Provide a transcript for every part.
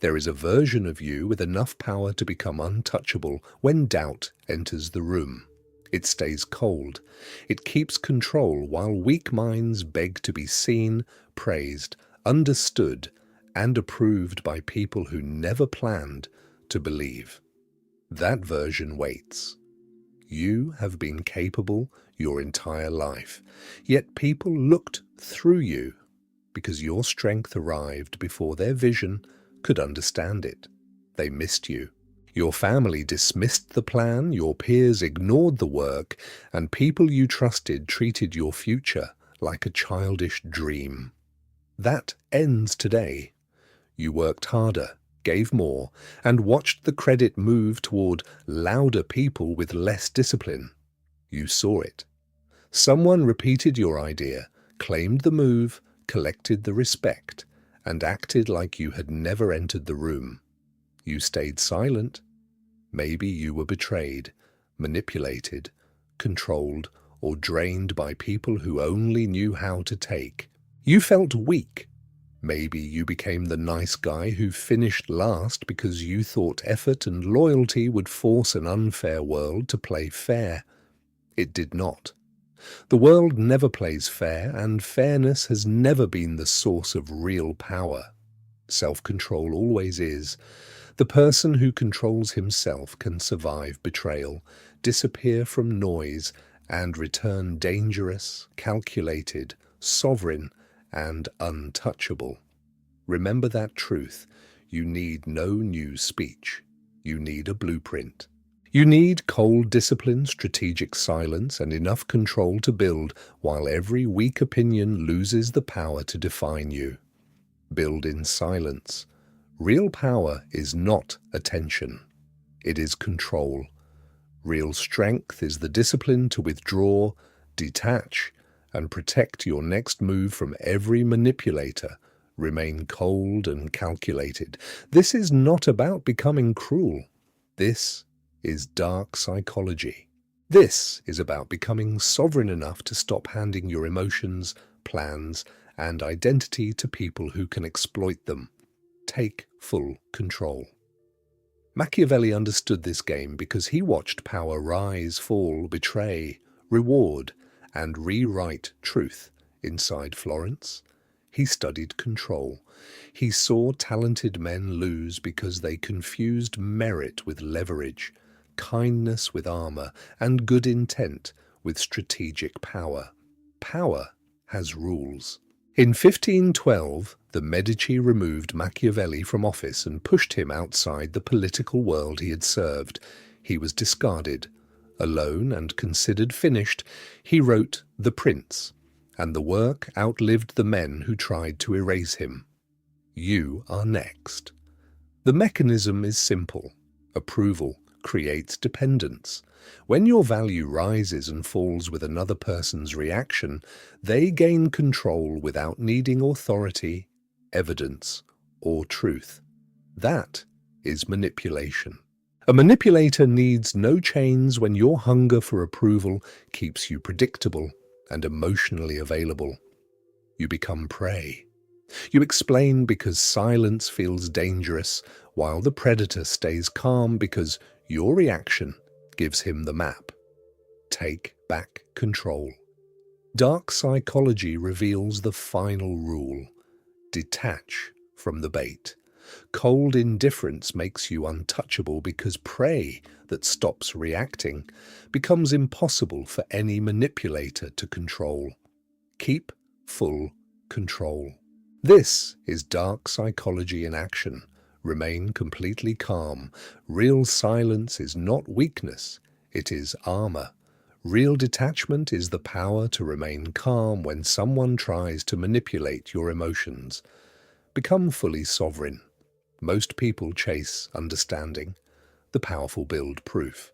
There is a version of you with enough power to become untouchable when doubt enters the room. It stays cold. It keeps control while weak minds beg to be seen, praised, understood, and approved by people who never planned to believe. That version waits. You have been capable your entire life, yet people looked through you because your strength arrived before their vision could understand it. They missed you. Your family dismissed the plan, your peers ignored the work, and people you trusted treated your future like a childish dream. That ends today. You worked harder, gave more, and watched the credit move toward louder people with less discipline. You saw it. Someone repeated your idea, claimed the move, collected the respect, and acted like you had never entered the room. You stayed silent. Maybe you were betrayed, manipulated, controlled, or drained by people who only knew how to take. You felt weak. Maybe you became the nice guy who finished last because you thought effort and loyalty would force an unfair world to play fair. It did not. The world never plays fair, and fairness has never been the source of real power. Self-control always is. The person who controls himself can survive betrayal, disappear from noise, and return dangerous, calculated, sovereign, and untouchable. Remember that truth. You need no new speech. You need a blueprint. You need cold discipline, strategic silence, and enough control to build while every weak opinion loses the power to define you. Build in silence. Real power is not attention. It is control. Real strength is the discipline to withdraw, detach, and protect your next move from every manipulator. Remain cold and calculated. This is not about becoming cruel. This is dark psychology. This is about becoming sovereign enough to stop handing your emotions, plans, and identity to people who can exploit them. Take full control. Machiavelli understood this game because he watched power rise, fall, betray, reward, and rewrite truth inside Florence. He studied control. He saw talented men lose because they confused merit with leverage, kindness with armor, and good intent with strategic power. Power has rules. In 1512, the Medici removed Machiavelli from office and pushed him outside the political world he had served. He was discarded. Alone and considered finished, he wrote The Prince, and the work outlived the men who tried to erase him. You are next. The mechanism is simple. Approval creates dependence. When your value rises and falls with another person's reaction, they gain control without needing authority, evidence, or truth. That is manipulation. A manipulator needs no chains when your hunger for approval keeps you predictable and emotionally available. You become prey. You explain because silence feels dangerous, while the predator stays calm because your reaction gives him the map. Take back control. Dark psychology reveals the final rule. Detach from the bait. Cold indifference makes you untouchable because prey that stops reacting becomes impossible for any manipulator to control. Keep full control. This is dark psychology in action. Remain completely calm. Real silence is not weakness, it is armor. Real detachment is the power to remain calm when someone tries to manipulate your emotions. Become fully sovereign. Most people chase understanding. The powerful build proof.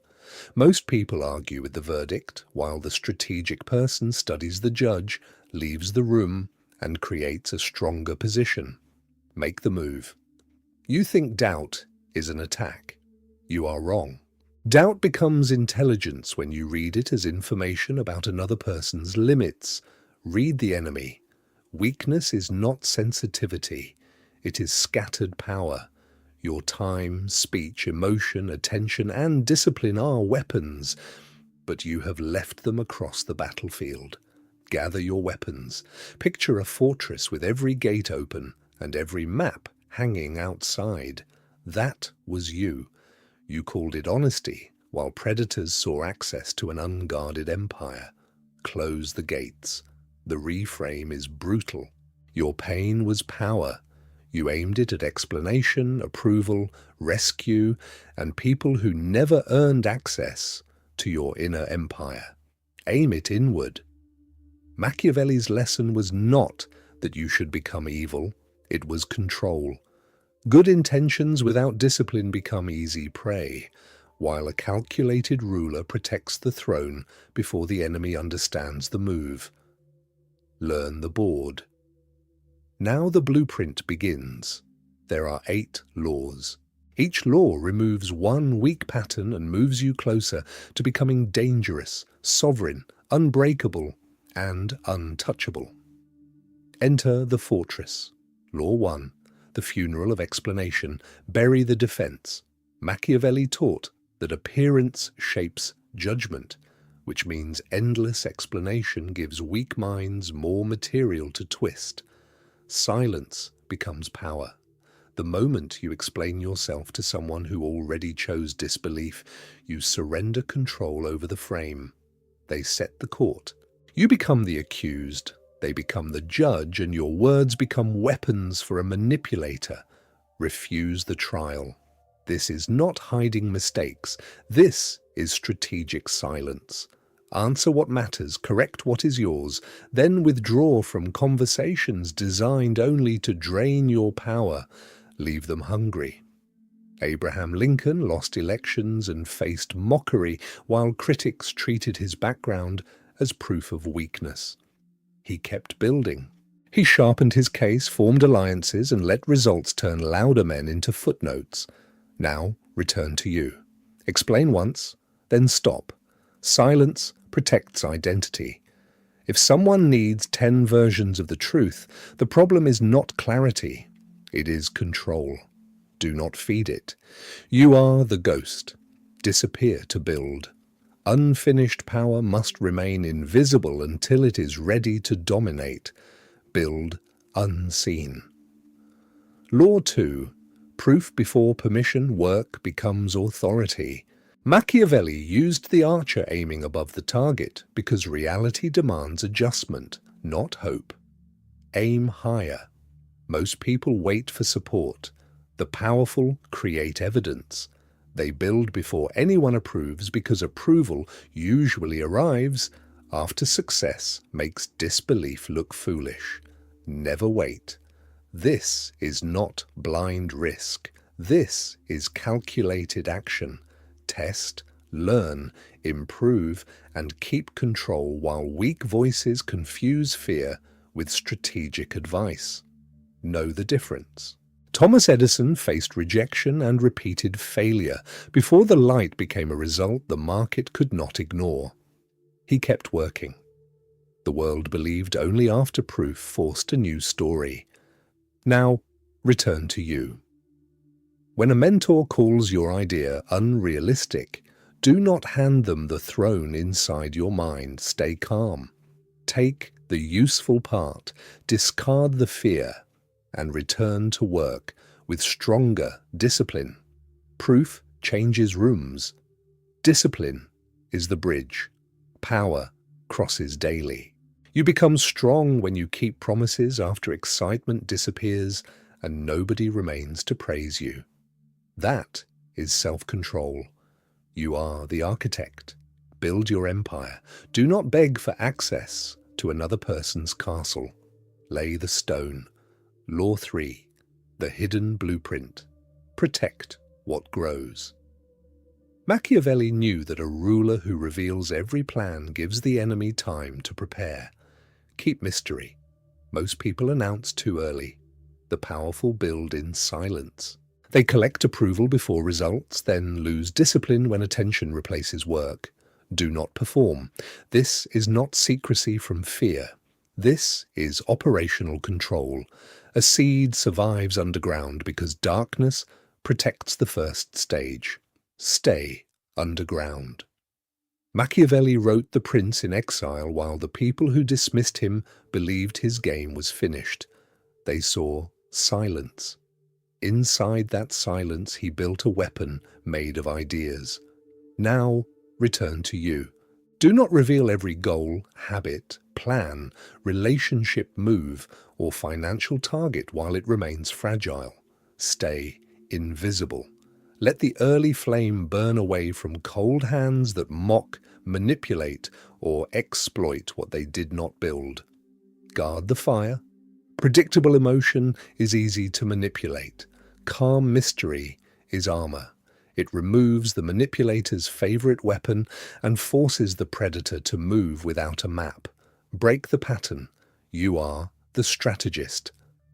Most people argue with the verdict, while the strategic person studies the judge, leaves the room, and creates a stronger position. Make the move. You think doubt is an attack. You are wrong. Doubt becomes intelligence when you read it as information about another person's limits. Read the enemy. Weakness is not sensitivity. It is scattered power. Your time, speech, emotion, attention, and discipline are weapons, but you have left them across the battlefield. Gather your weapons. Picture a fortress with every gate open and every map hanging outside. That was you. You called it honesty, while predators saw access to an unguarded empire. Close the gates. The reframe is brutal. Your pain was power. You aimed it at explanation, approval, rescue, and people who never earned access to your inner empire. Aim it inward. Machiavelli's lesson was not that you should become evil. It was control. Good intentions without discipline become easy prey, while a calculated ruler protects the throne before the enemy understands the move. Learn the board. Now the blueprint begins. There are 8 laws. Each law removes one weak pattern and moves you closer to becoming dangerous, sovereign, unbreakable, and untouchable. Enter the fortress. Law 1. The funeral of explanation. Bury the defense. Machiavelli taught that appearance shapes judgment, which means endless explanation gives weak minds more material to twist. Silence becomes power. The moment you explain yourself to someone who already chose disbelief, you surrender control over the frame. They set the court. You become the accused, they become the judge, and your words become weapons for a manipulator. Refuse the trial. This is not hiding mistakes. This is strategic silence. Answer what matters, correct what is yours, then withdraw from conversations designed only to drain your power. Leave them hungry. Abraham Lincoln lost elections and faced mockery while critics treated his background as proof of weakness. He kept building. He sharpened his case, formed alliances, and let results turn louder men into footnotes. Now, return to you. Explain once, then stop. Silence protects identity. If someone needs 10 versions of the truth, the problem is not clarity. It is control. Do not feed it. You are the ghost. Disappear to build. Unfinished power must remain invisible until it is ready to dominate. Build unseen. Law 2. Proof before permission work becomes authority. Machiavelli used the archer aiming above the target because reality demands adjustment, not hope. Aim higher. Most people wait for support. The powerful create evidence. They build before anyone approves because approval usually arrives after success makes disbelief look foolish. Never wait. This is not blind risk. This is calculated action. Test, learn, improve, and keep control while weak voices confuse fear with strategic advice. Know the difference. Thomas Edison faced rejection and repeated failure before the light became a result the market could not ignore. He kept working. The world believed only after proof forced a new story. Now, return to you. When a mentor calls your idea unrealistic, do not hand them the throne inside your mind. Stay calm. Take the useful part, discard the fear, and return to work with stronger discipline. Proof changes rooms. Discipline is the bridge. Power crosses daily. You become strong when you keep promises after excitement disappears and nobody remains to praise you. That is self-control. You are the architect. Build your empire. Do not beg for access to another person's castle. Lay the stone. Law 3. The hidden blueprint. Protect what grows. Machiavelli knew that a ruler who reveals every plan gives the enemy time to prepare. Keep mystery. Most people announce too early. The powerful build in silence. They collect approval before results, then lose discipline when attention replaces work. Do not perform. This is not secrecy from fear. This is operational control. A seed survives underground because darkness protects the first stage. Stay underground. Machiavelli wrote The Prince in Exile while the people who dismissed him believed his game was finished. They saw silence. Inside that silence, he built a weapon made of ideas. Now, return to you. Do not reveal every goal, habit, plan, relationship move, or financial target while it remains fragile. Stay invisible. Let the early flame burn away from cold hands that mock, manipulate, or exploit what they did not build. Guard the fire. Predictable emotion is easy to manipulate. Calm mystery is armor. It removes the manipulator's favorite weapon and forces the predator to move without a map. Break the pattern. You are the strategist.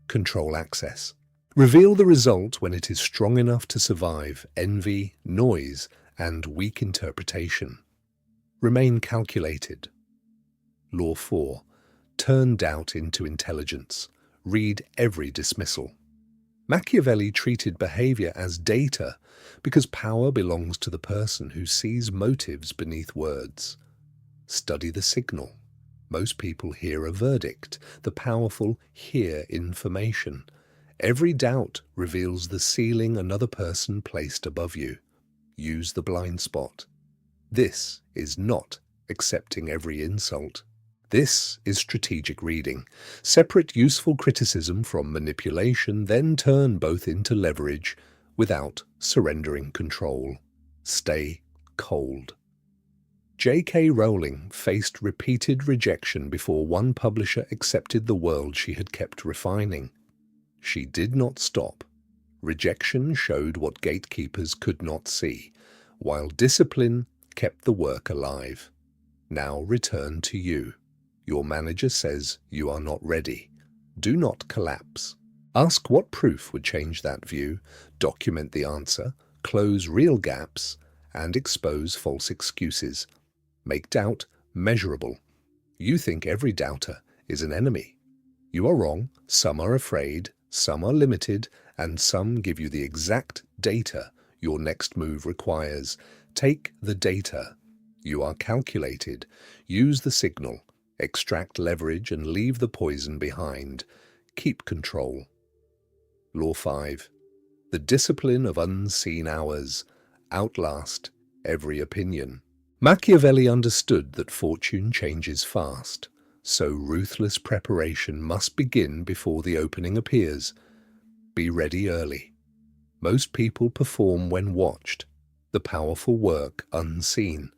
Control access. Reveal the result when it is strong enough to survive envy, noise, and weak interpretation. Remain calculated. Law 4. Turn doubt into intelligence. Read every dismissal. Machiavelli treated behavior as data because power belongs to the person who sees motives beneath words. Study the signal. Most people hear a verdict. The powerful hear information. Every doubt reveals the ceiling another person placed above you. Use the blind spot. This is not accepting every insult. This is strategic reading. Separate useful criticism from manipulation, then turn both into leverage without surrendering control. Stay cold. J.K. Rowling faced repeated rejection before one publisher accepted the world she had kept refining. She did not stop. Rejection showed what gatekeepers could not see, while discipline kept the work alive. Now return to you. Your manager says you are not ready. Do not collapse. Ask what proof would change that view, document the answer, close real gaps, and expose false excuses. Make doubt measurable. You think every doubter is an enemy. You are wrong. Some are afraid, some are limited, and some give you the exact data your next move requires. Take the data. You are calculated. Use the signal. Extract leverage and leave the poison behind. Keep control. Law 5. The discipline of unseen hours. Outlast every opinion. Machiavelli understood that fortune changes fast, so ruthless preparation must begin before the opening appears. Be ready early. Most people perform when watched. The powerful work unseen.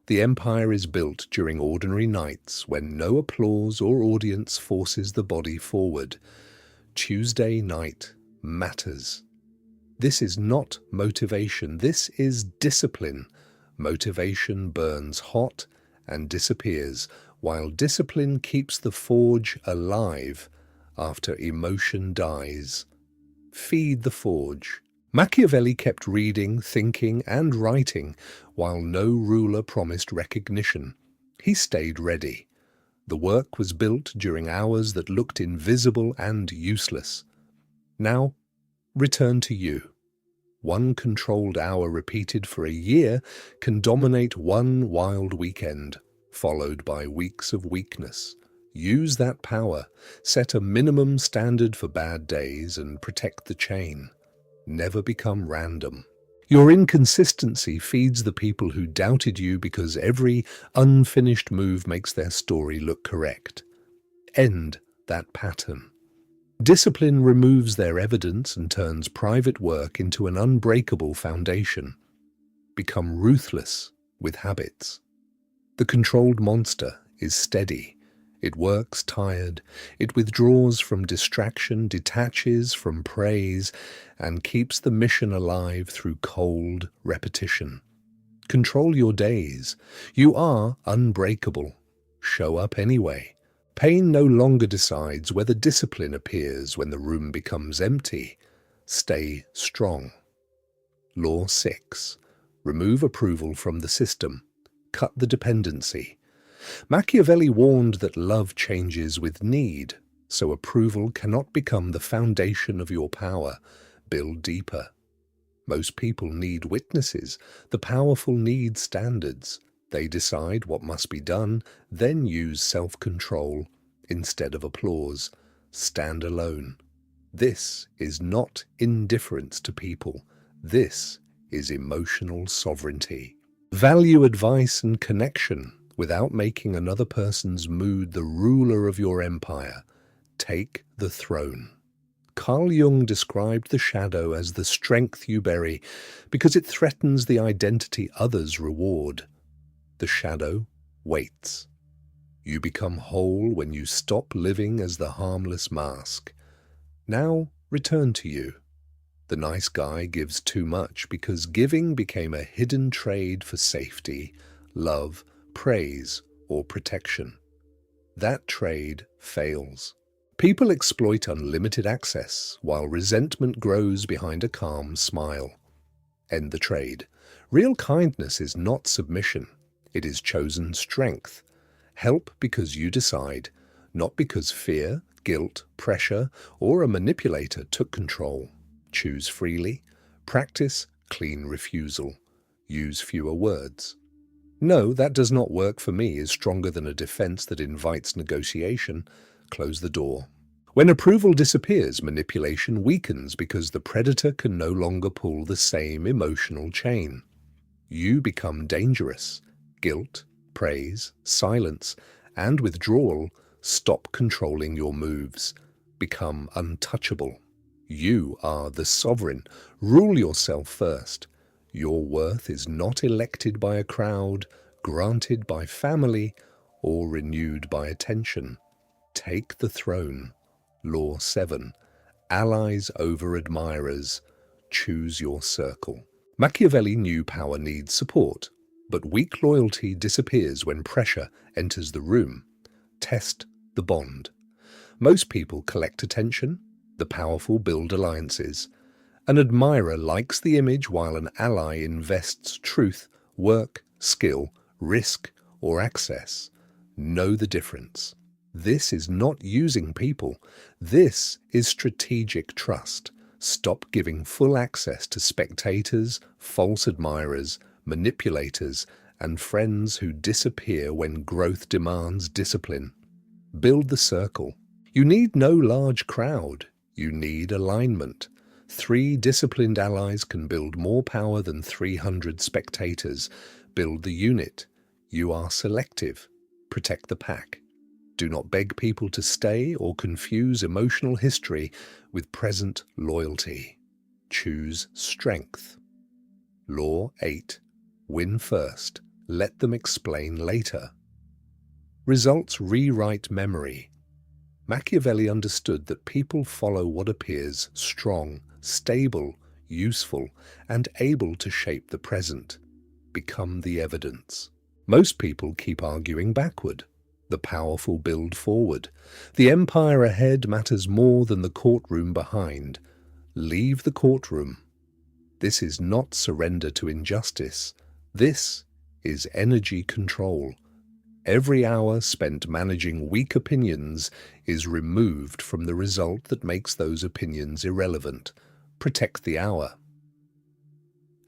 The empire is built during ordinary nights when no applause or audience forces the body forward. Tuesday night matters. This is not motivation, this is discipline. Motivation burns hot and disappears, while discipline keeps the forge alive after emotion dies. Feed the forge. Machiavelli kept reading, thinking, and writing, while no ruler promised recognition. He stayed ready. The work was built during hours that looked invisible and useless. Now, return to you. One controlled hour repeated for a year can dominate one wild weekend, followed by weeks of weakness. Use that power, set a minimum standard for bad days, and protect the chain. Never become random. Your inconsistency feeds the people who doubted you because every unfinished move makes their story look correct. End that pattern. Discipline removes their evidence and turns private work into an unbreakable foundation. Become ruthless with habits. The controlled monster is steady. It works tired. It withdraws from distraction, detaches from praise, and keeps the mission alive through cold repetition. Control your days. You are unbreakable. Show up anyway. Pain no longer decides whether discipline appears when the room becomes empty. Stay strong. Law 6. Remove approval from the system. Cut the dependency. Machiavelli warned that love changes with need, so approval cannot become the foundation of your power. Build deeper. Most people need witnesses. The powerful need standards. They decide what must be done, then use self-control instead of applause. Stand alone. This is not indifference to people. This is emotional sovereignty. Value advice and connection without making another person's mood the ruler of your empire. Take the throne. Carl Jung described the shadow as the strength you bury because it threatens the identity others reward. The shadow waits. You become whole when you stop living as the harmless mask. Now return to you. The nice guy gives too much because giving became a hidden trade for safety, love, praise, or protection. That trade fails. People exploit unlimited access, while resentment grows behind a calm smile. End the trade. Real kindness is not submission. It is chosen strength. Help because you decide, not because fear, guilt, pressure, or a manipulator took control. Choose freely. Practice clean refusal. Use fewer words. No, that does not work for me is stronger than a defense that invites negotiation. Close the door. When approval disappears, manipulation weakens because the predator can no longer pull the same emotional chain. You become dangerous. Guilt, praise, silence, and withdrawal stop controlling your moves. Become untouchable. You are the sovereign. Rule yourself first. Your worth is not elected by a crowd, granted by family, or renewed by attention. Take the throne. Law 7. Allies over admirers. Choose your circle. Machiavelli knew power needs support, but weak loyalty disappears when pressure enters the room. Test the bond. Most people collect attention. The powerful build alliances. An admirer likes the image while an ally invests truth, work, skill, risk, or access. Know the difference. This is not using people. This is strategic trust. Stop giving full access to spectators, false admirers, manipulators, and friends who disappear when growth demands discipline. Build the circle. You need no large crowd. You need alignment. 3 disciplined allies can build more power than 300 spectators. Build the unit. You are selective. Protect the pack. Do not beg people to stay or confuse emotional history with present loyalty. Choose strength. Law 8. Win first. Let them explain later. Results rewrite memory. Machiavelli understood that people follow what appears strong, stable, useful, and able to shape the present. Become the evidence. Most people keep arguing backward. The powerful build forward. The empire ahead matters more than the courtroom behind. Leave the courtroom. This is not surrender to injustice. This is energy control. Every hour spent managing weak opinions is removed from the result that makes those opinions irrelevant. Protect the hour.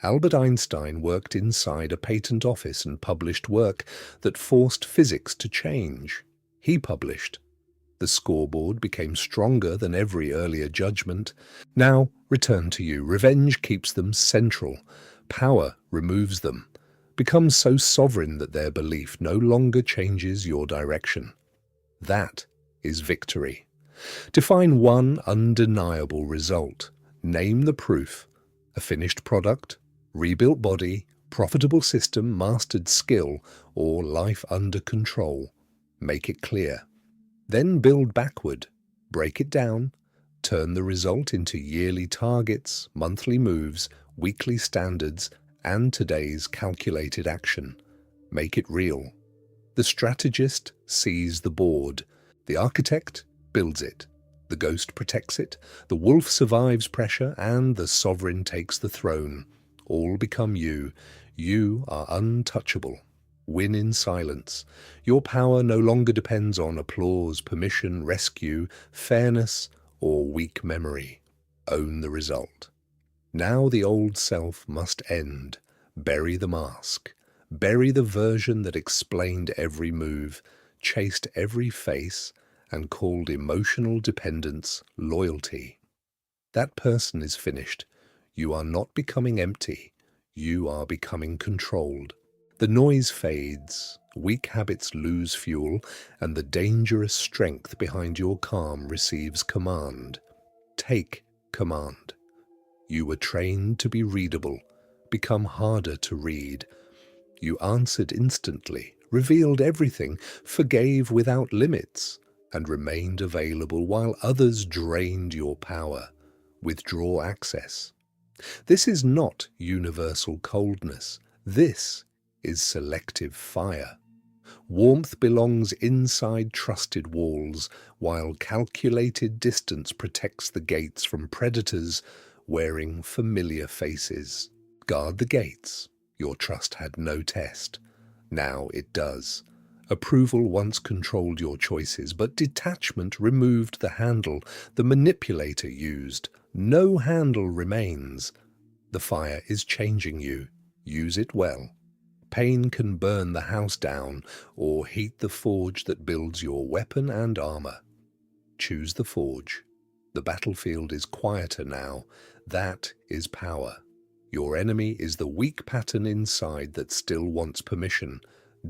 Albert Einstein worked inside a patent office and published work that forced physics to change. He published. The scoreboard became stronger than every earlier judgment. Now, return to you. Revenge keeps them central. Power removes them. Become so sovereign that their belief no longer changes your direction. That is victory. Define one undeniable result. Name the proof. A finished product, rebuilt body, profitable system, mastered skill, or life under control. Make it clear. Then build backward. Break it down. Turn the result into yearly targets, monthly moves, weekly standards, and today's calculated action. Make it real. The strategist sees the board. The architect builds it. The ghost protects it. The wolf survives pressure, and the sovereign takes the throne. All become you. You are untouchable. Win in silence. Your power no longer depends on applause, permission, rescue, fairness, or weak memory. Own the result. Now the old self must end. Bury the mask. Bury the version that explained every move, chased every face, and called emotional dependence loyalty. That person is finished. You are not becoming empty. You are becoming controlled. The noise fades, weak habits lose fuel, and the dangerous strength behind your calm receives command. Take command. You were trained to be readable, become harder to read. You answered instantly, revealed everything, forgave without limits, and remained available while others drained your power. Withdraw access. This is not universal coldness. This is selective fire. Warmth belongs inside trusted walls, while calculated distance protects the gates from predators wearing familiar faces. Guard the gates. Your trust had no test. Now it does. Approval once controlled your choices, but detachment removed the handle the manipulator used. No handle remains. The fire is changing you. Use it well. Pain can burn the house down or heat the forge that builds your weapon and armor. Choose the forge. The battlefield is quieter now. That is power. Your enemy is the weak pattern inside that still wants permission.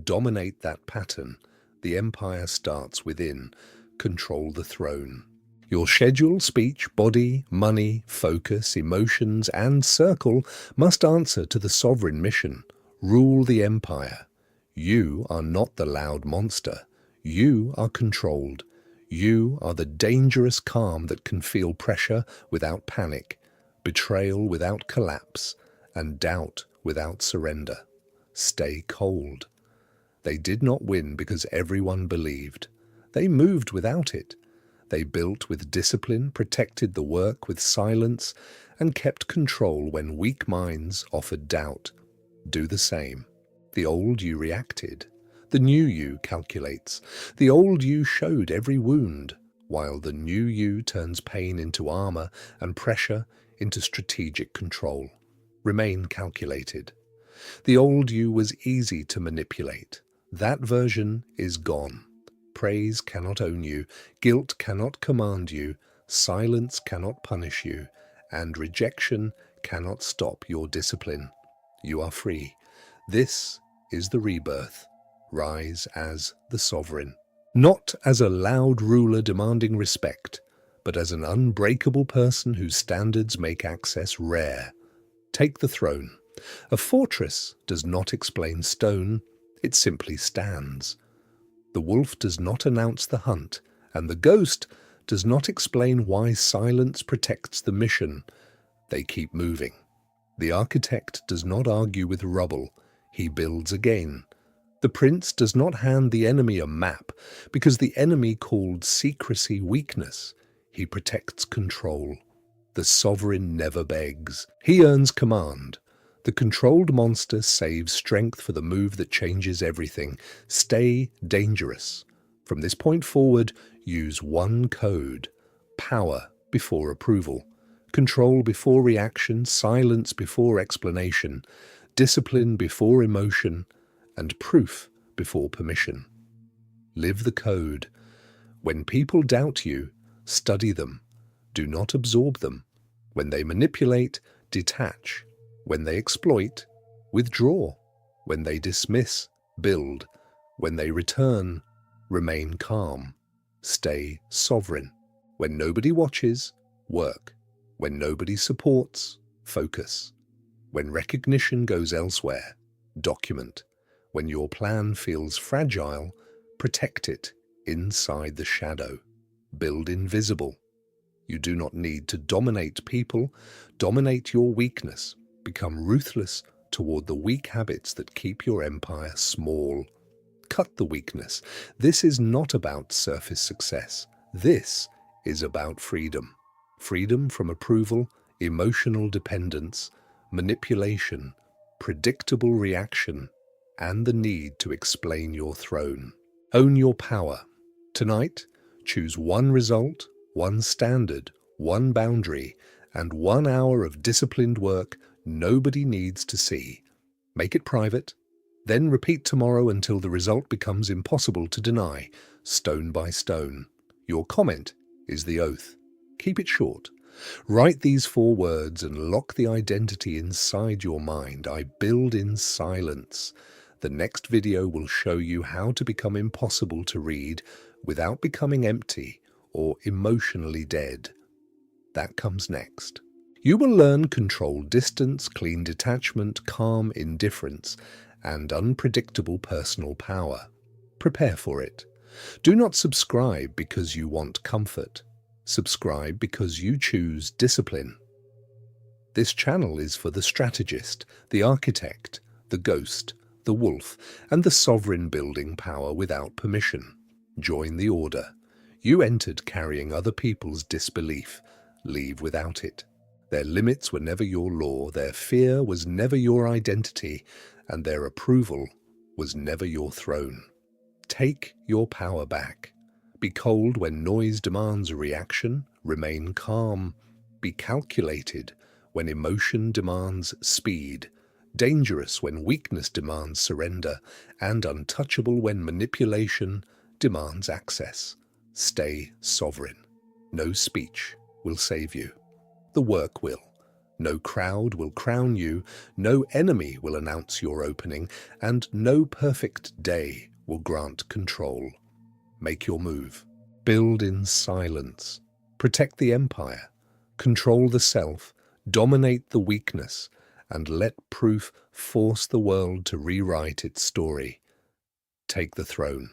Dominate that pattern. The empire starts within. Control the throne. Your schedule, speech, body, money, focus, emotions, and circle must answer to the sovereign mission. Rule the empire. You are not the loud monster. You are controlled. You are the dangerous calm that can feel pressure without panic, betrayal without collapse, and doubt without surrender. Stay cold. They did not win because everyone believed. They moved without it. They built with discipline, protected the work with silence, and kept control when weak minds offered doubt. Do the same. The old you reacted. The new you calculates. The old you showed every wound, while the new you turns pain into armor and pressure into strategic control. Remain calculated. The old you was easy to manipulate. That version is gone. Praise cannot own you, guilt cannot command you, silence cannot punish you, and rejection cannot stop your discipline. You are free. This is the rebirth. Rise as the sovereign. Not as a loud ruler demanding respect, but as an unbreakable person whose standards make access rare. Take the throne. A fortress does not explain stone, it simply stands. The wolf does not announce the hunt, and the ghost does not explain why silence protects the mission. They keep moving. The architect does not argue with rubble, he builds again. The prince does not hand the enemy a map, because the enemy called secrecy weakness. He protects control. The sovereign never begs. He earns command. The controlled monster saves strength for the move that changes everything. Stay dangerous. From this point forward, use one code. Power before approval. Control before reaction, silence before explanation, discipline before emotion, and proof before permission. Live the code. When people doubt you, study them. Do not absorb them. When they manipulate, detach. When they exploit, withdraw. When they dismiss, build. When they return, remain calm. Stay sovereign. When nobody watches, work. When nobody supports, focus. When recognition goes elsewhere, document. When your plan feels fragile, protect it inside the shadow. Build invisible. You do not need to dominate people. Dominate your weakness. Become ruthless toward the weak habits that keep your empire small. Cut the weakness. This is not about surface success. This is about freedom. Freedom from approval, emotional dependence, manipulation, predictable reaction, and the need to explain your throne. Own your power. Tonight, choose one result, one standard, one boundary, and 1 hour of disciplined work nobody needs to see. Make it private, then repeat tomorrow until the result becomes impossible to deny, stone by stone. Your comment is the oath. Keep it short. Write these 4 words and lock the identity inside your mind. I build in silence. The next video will show you how to become impossible to read without becoming empty or emotionally dead. That comes next. You will learn control distance, clean detachment, calm indifference, and unpredictable personal power. Prepare for it. Do not subscribe because you want comfort. Subscribe because you choose discipline. This channel is for the strategist, the architect, the ghost, the wolf, and the sovereign building power without permission. Join the order. You entered carrying other people's disbelief. Leave without it. Their limits were never your law, their fear was never your identity, and their approval was never your throne. Take your power back. Be cold when noise demands a reaction. Remain calm. Be calculated when emotion demands speed. Dangerous when weakness demands surrender. And untouchable when manipulation demands access. Stay sovereign. No speech will save you. The work will. No crowd will crown you. No enemy will announce your opening. And no perfect day will grant control. Make your move. Build in silence. Protect the empire. Control the self. Dominate the weakness. And let proof force the world to rewrite its story. Take the throne.